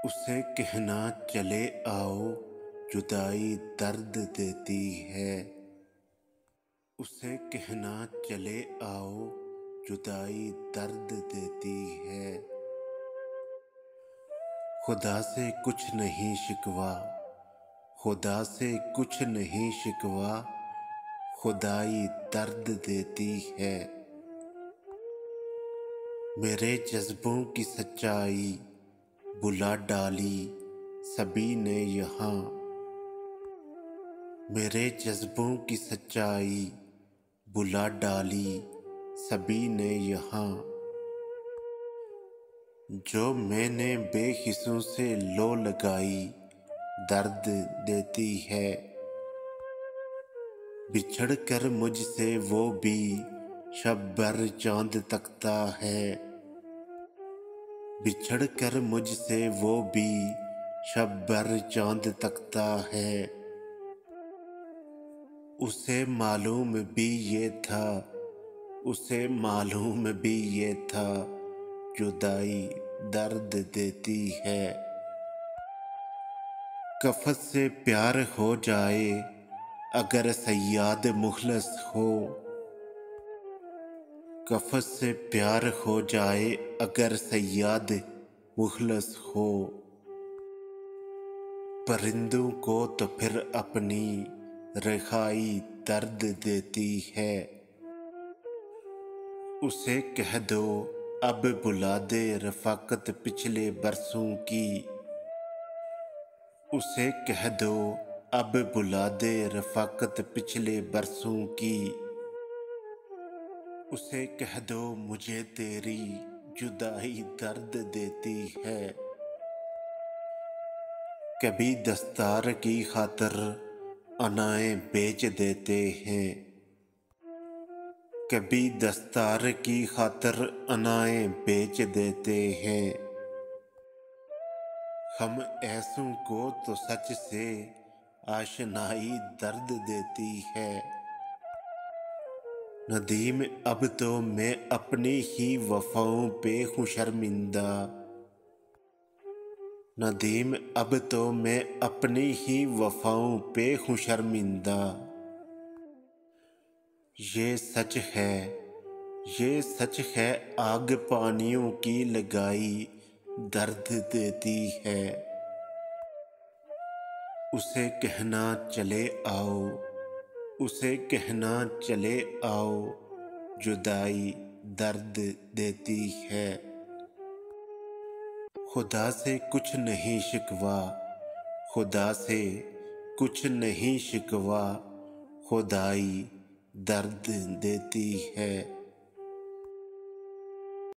उसे कहना चले आओ, जुदाई दर्द देती है। उसे कहना चले आओ, जुदाई दर्द देती है। खुदा से कुछ नहीं शिकवा, खुदा से कुछ नहीं शिकवा, खुदाई दर्द देती है। मेरे जज्बों की सच्चाई बुला डाली सभी ने यहाँ। मेरे जज्बों की सच्चाई बुला डाली सभी ने यहाँ। जो मैंने बेहिस्सों से लो लगाई दर्द देती है। बिछड़ कर मुझसे वो भी शब भर चांद तकता है। बिछड़ कर मुझसे वो भी शब भर चांद तकता है। उसे मालूम भी ये था, उसे मालूम भी ये था, जुदाई दर्द देती है। कफ़स से प्यार हो जाए अगर सयाद मुखलस हो। कफ़स से प्यार हो जाए अगर सयाद मुखलस हो। परिंदों को तो फिर अपनी रिहाई दर्द देती है। उसे कह दो अब बुला दे रफ़ाकत पिछले बरसों की। उसे कह दो अब बुला दे रफ़ाकत पिछले बरसों की। उसे कह दो मुझे तेरी जुदाई दर्द देती है। कभी दस्तार की खातर अनाएं बेच देते हैं। कभी दस्तार की खातर अनाएं बेच देते हैं। हम ऐसों को तो सच से आशनाई दर्द देती है। नदीम अब तो मैं अपनी ही वफ़ाओं पे हूँ शर्मिंदा। नदीम अब तो मैं अपनी ही वफ़ाओं पे हूँ शर्मिंदा। ये सच है, ये सच है, आग पानियों की लगाई दर्द देती है। उसे कहना चले आओ, उसे कहना चले आओ, जुदाई दर्द देती है। खुदा से कुछ नहीं शिकवा, खुदा से कुछ नहीं शिकवा, खुदाई दर्द देती है।